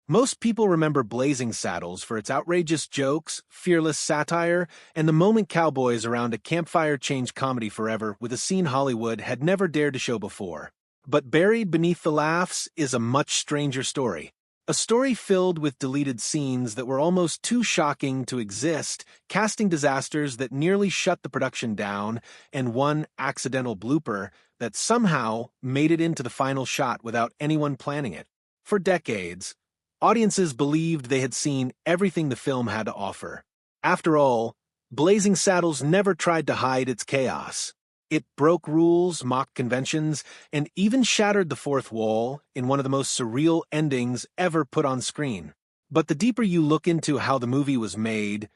Most people remember Blazing Saddles for its outrageous jokes, fearless satire, and the moment cowboys around a campfire changed comedy forever with a scene Hollywood had never dared to show before. But buried beneath the laughs is a much stranger story. A story filled with deleted scenes that were almost too shocking to exist, casting disasters that nearly shut the production down, and one accidental blooper that somehow made it into the final shot without anyone planning it. For decades, audiences believed they had seen everything the film had to offer. After all, Blazing Saddles never tried to hide its chaos. It broke rules, mocked conventions, and even shattered the fourth wall in one of the most surreal endings ever put on screen. But the deeper you look into how the movie was made,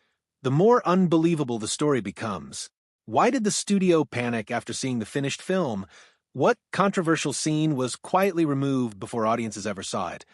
the more unbelievable the story becomes. Why did the studio panic after seeing the finished film? What controversial scene was quietly removed before audiences ever saw it?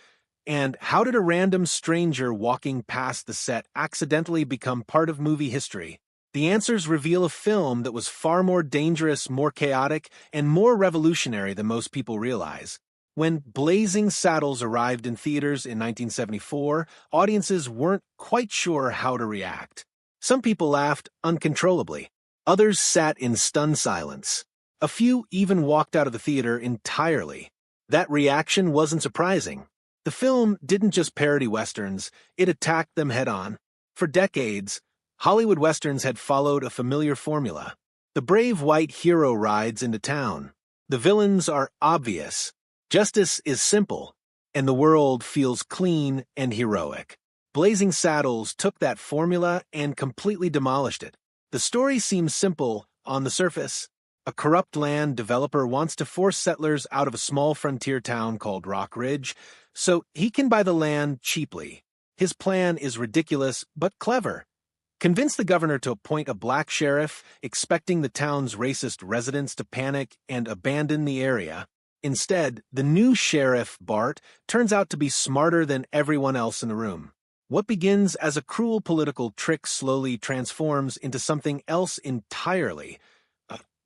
And how did a random stranger walking past the set accidentally become part of movie history? The answers reveal a film that was far more dangerous, more chaotic, and more revolutionary than most people realize. When Blazing Saddles arrived in theaters in 1974, audiences weren't quite sure how to react. Some people laughed uncontrollably. Others sat in stunned silence. A few even walked out of the theater entirely. That reaction wasn't surprising. The film didn't just parody westerns, it attacked them head-on. For decades, Hollywood westerns had followed a familiar formula. The brave white hero rides into town. The villains are obvious. Justice is simple, and the world feels clean and heroic. Blazing Saddles took that formula and completely demolished it. The story seems simple on the surface. A corrupt land developer wants to force settlers out of a small frontier town called Rock Ridge, so he can buy the land cheaply. His plan is ridiculous but clever. Convince the governor to appoint a black sheriff, expecting the town's racist residents to panic and abandon the area. Instead, the new sheriff, Bart, turns out to be smarter than everyone else in the room. What begins as a cruel political trick slowly transforms into something else entirely.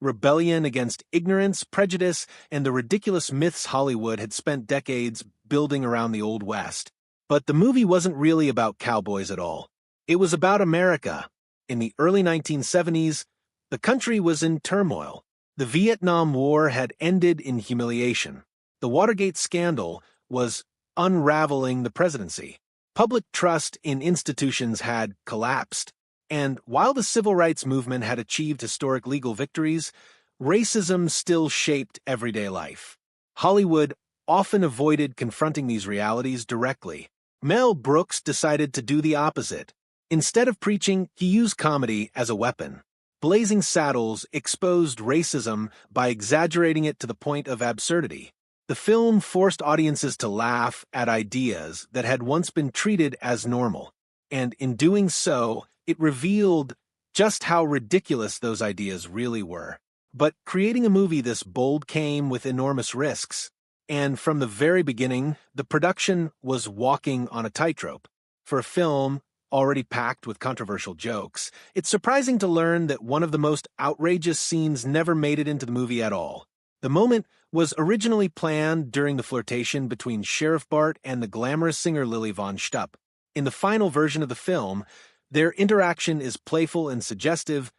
Rebellion against ignorance, prejudice, and the ridiculous myths Hollywood had spent decades building around the Old West. But the movie wasn't really about cowboys at all. It was about America. In the early 1970s, the country was in turmoil. The Vietnam War had ended in humiliation. The Watergate scandal was unraveling the presidency. Public trust in institutions had collapsed. And while the civil rights movement had achieved historic legal victories, racism still shaped everyday life. Hollywood often avoided confronting these realities directly. Mel Brooks decided to do the opposite. Instead of preaching, he used comedy as a weapon. Blazing Saddles exposed racism by exaggerating it to the point of absurdity. The film forced audiences to laugh at ideas that had once been treated as normal, and in doing so, it revealed just how ridiculous those ideas really were. But creating a movie this bold came with enormous risks, and from the very beginning, the production was walking on a tightrope. For a film already packed with controversial jokes, it's surprising to learn that one of the most outrageous scenes never made it into the movie at all. The moment was originally planned during the flirtation between Sheriff Bart and the glamorous singer Lily Von Shtupp. In the final version of the film, their interaction is playful and suggestive,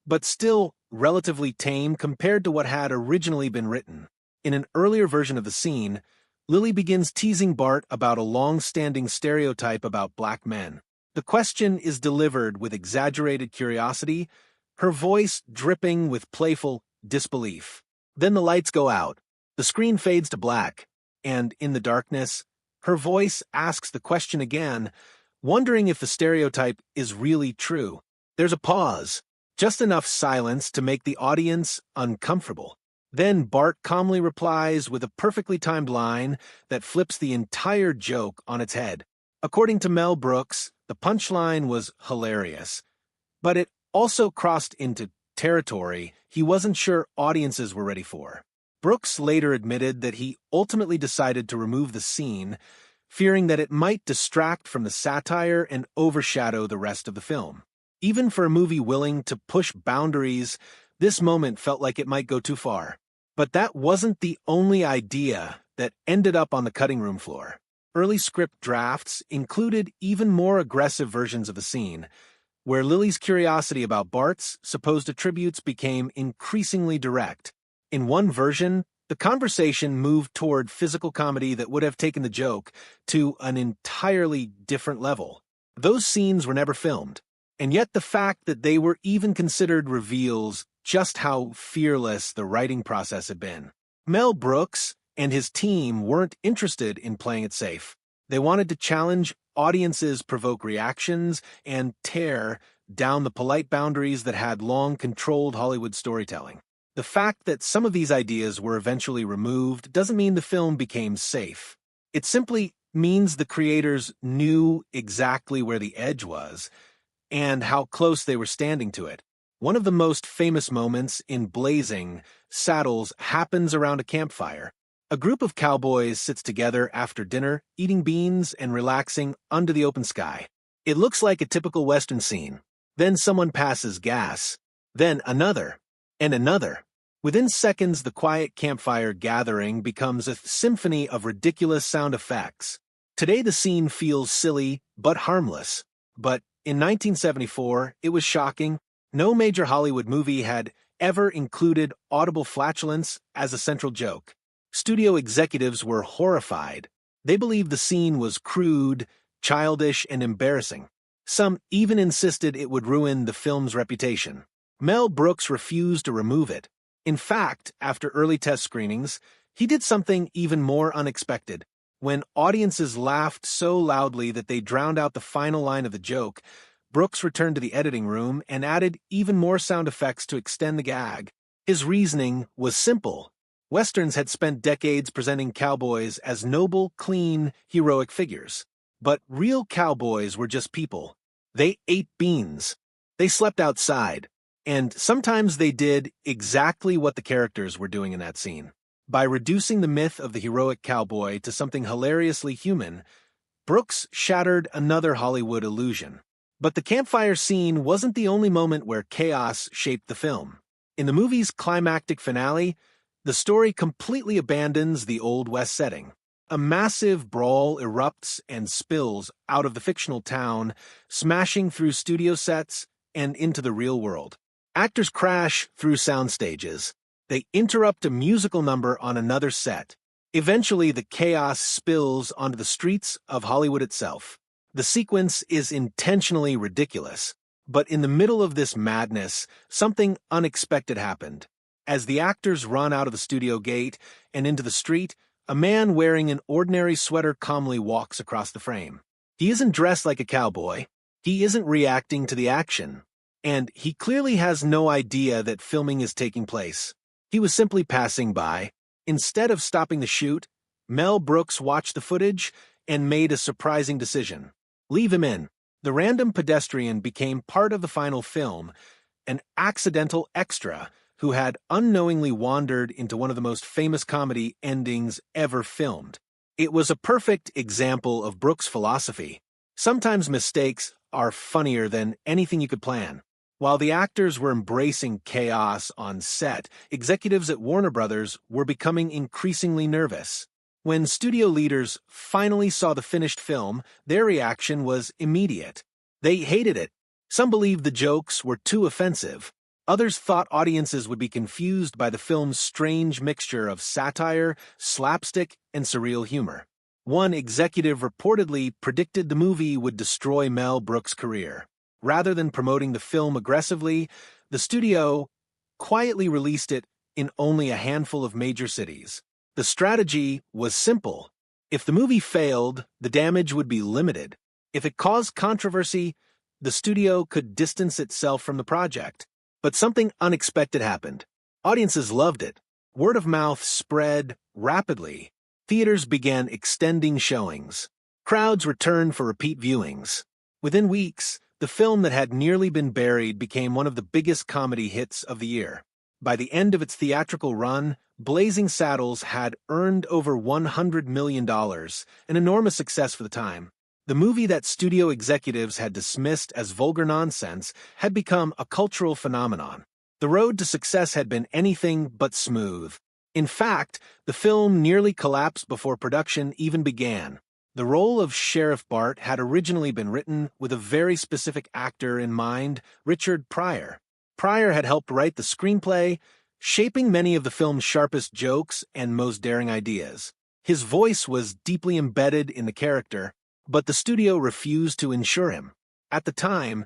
but still relatively tame compared to what had originally been written. In an earlier version of the scene, Lily begins teasing Bart about a long-standing stereotype about black men. The question is delivered with exaggerated curiosity, her voice dripping with playful disbelief. Then the lights go out, the screen fades to black, and in the darkness, her voice asks the question again, wondering if the stereotype is really true. There's a pause, just enough silence to make the audience uncomfortable. Then Bart calmly replies with a perfectly timed line that flips the entire joke on its head. According to Mel Brooks, the punchline was hilarious, but it also crossed into territory he wasn't sure audiences were ready for. Brooks later admitted that he ultimately decided to remove the scene, fearing that it might distract from the satire and overshadow the rest of the film. Even for a movie willing to push boundaries, this moment felt like it might go too far. But that wasn't the only idea that ended up on the cutting room floor. Early script drafts included even more aggressive versions of the scene, where Lily's curiosity about Bart's supposed attributes became increasingly direct. In one version, the conversation moved toward physical comedy that would have taken the joke to an entirely different level. Those scenes were never filmed, and yet the fact that they were even considered reveals just how fearless the writing process had been. Mel Brooks and his team weren't interested in playing it safe. They wanted to challenge audiences, provoke reactions, and tear down the polite boundaries that had long controlled Hollywood storytelling. The fact that some of these ideas were eventually removed doesn't mean the film became safe. It simply means the creators knew exactly where the edge was and how close they were standing to it. One of the most famous moments in Blazing Saddles happens around a campfire. A group of cowboys sits together after dinner, eating beans and relaxing under the open sky. It looks like a typical Western scene. Then someone passes gas. Then another. And another. Within seconds, the quiet campfire gathering becomes a symphony of ridiculous sound effects. Today the scene feels silly, but harmless. But in 1974, it was shocking. No major Hollywood movie had ever included audible flatulence as a central joke. Studio executives were horrified. They believed the scene was crude, childish, and embarrassing. Some even insisted it would ruin the film's reputation. Mel Brooks refused to remove it. In fact, after early test screenings, he did something even more unexpected. When audiences laughed so loudly that they drowned out the final line of the joke, Brooks returned to the editing room and added even more sound effects to extend the gag. His reasoning was simple. Westerns had spent decades presenting cowboys as noble, clean, heroic figures. But real cowboys were just people. They ate beans. They slept outside. And sometimes they did exactly what the characters were doing in that scene. By reducing the myth of the heroic cowboy to something hilariously human, Brooks shattered another Hollywood illusion. But the campfire scene wasn't the only moment where chaos shaped the film. In the movie's climactic finale, the story completely abandons the Old West setting. A massive brawl erupts and spills out of the fictional town, smashing through studio sets and into the real world. Actors crash through sound stages. They interrupt a musical number on another set. Eventually, the chaos spills onto the streets of Hollywood itself. The sequence is intentionally ridiculous, but in the middle of this madness, something unexpected happened. As the actors run out of the studio gate and into the street, a man wearing an ordinary sweater calmly walks across the frame. He isn't dressed like a cowboy. He isn't reacting to the action. And he clearly has no idea that filming is taking place. He was simply passing by. Instead of stopping the shoot, Mel Brooks watched the footage and made a surprising decision. Leave him in. The random pedestrian became part of the final film, an accidental extra who had unknowingly wandered into one of the most famous comedy endings ever filmed. It was a perfect example of Brooks' philosophy. Sometimes mistakes are funnier than anything you could plan. While the actors were embracing chaos on set, executives at Warner Brothers were becoming increasingly nervous. When studio leaders finally saw the finished film, their reaction was immediate. They hated it. Some believed the jokes were too offensive. Others thought audiences would be confused by the film's strange mixture of satire, slapstick, and surreal humor. One executive reportedly predicted the movie would destroy Mel Brooks' career. Rather than promoting the film aggressively, the studio quietly released it in only a handful of major cities. The strategy was simple. If the movie failed, the damage would be limited. If it caused controversy, the studio could distance itself from the project. But something unexpected happened. Audiences loved it. Word of mouth spread rapidly. Theaters began extending showings. Crowds returned for repeat viewings. Within weeks, the film that had nearly been buried became one of the biggest comedy hits of the year. By the end of its theatrical run, Blazing Saddles had earned over $100 million, an enormous success for the time. The movie that studio executives had dismissed as vulgar nonsense had become a cultural phenomenon. The road to success had been anything but smooth. In fact, the film nearly collapsed before production even began. The role of Sheriff Bart had originally been written with a very specific actor in mind, Richard Pryor. Pryor had helped write the screenplay, shaping many of the film's sharpest jokes and most daring ideas. His voice was deeply embedded in the character, but the studio refused to insure him. At the time,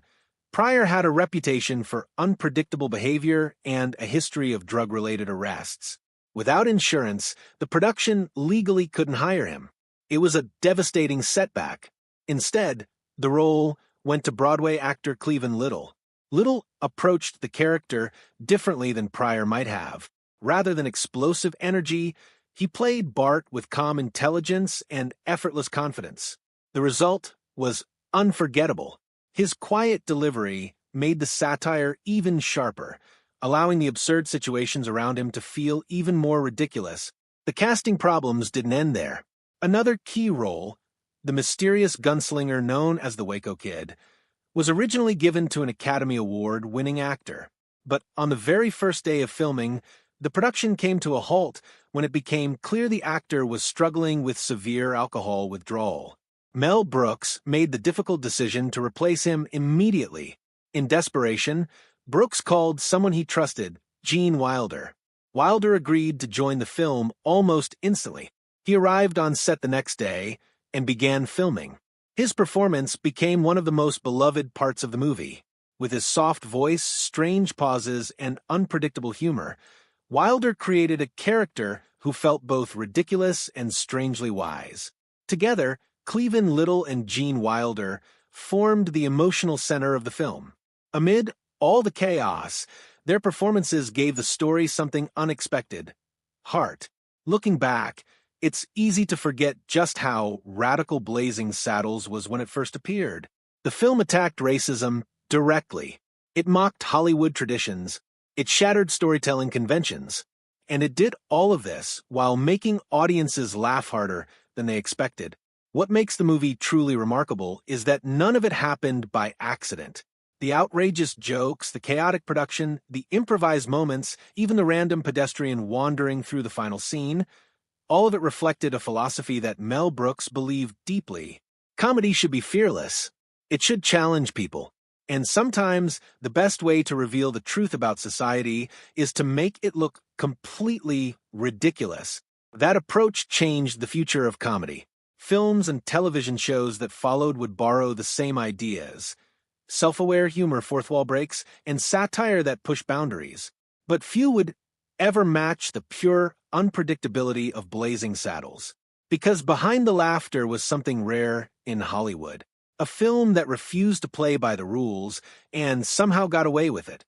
Pryor had a reputation for unpredictable behavior and a history of drug-related arrests. Without insurance, the production legally couldn't hire him. It was a devastating setback. Instead, the role went to Broadway actor Cleveland Little. Little approached the character differently than Pryor might have. Rather than explosive energy, he played Bart with calm intelligence and effortless confidence. The result was unforgettable. His quiet delivery made the satire even sharper, allowing the absurd situations around him to feel even more ridiculous. The casting problems didn't end there. Another key role, the mysterious gunslinger known as the Waco Kid, was originally given to an Academy Award-winning actor. But on the very first day of filming, the production came to a halt when it became clear the actor was struggling with severe alcohol withdrawal. Mel Brooks made the difficult decision to replace him immediately. In desperation, Brooks called someone he trusted, Gene Wilder. Wilder agreed to join the film almost instantly. He arrived on set the next day and began filming. His performance became one of the most beloved parts of the movie. With his soft voice, strange pauses, and unpredictable humor, Wilder created a character who felt both ridiculous and strangely wise. Together, Cleveland Little and Gene Wilder formed the emotional center of the film. Amid all the chaos, their performances gave the story something unexpected: heart. Looking back, it's easy to forget just how radical Blazing Saddles was when it first appeared. The film attacked racism directly. It mocked Hollywood traditions. It shattered storytelling conventions. And it did all of this while making audiences laugh harder than they expected. What makes the movie truly remarkable is that none of it happened by accident. The outrageous jokes, the chaotic production, the improvised moments, even the random pedestrian wandering through the final scene, all of it reflected a philosophy that Mel Brooks believed deeply. Comedy should be fearless. It should challenge people. And sometimes the best way to reveal the truth about society is to make it look completely ridiculous. That approach changed the future of comedy. Films and television shows that followed would borrow the same ideas: self-aware humor, fourth wall breaks, and satire that pushed boundaries. But few would ever match the pure unpredictability of Blazing Saddles. Because behind the laughter was something rare in Hollywood. A film that refused to play by the rules and somehow got away with it.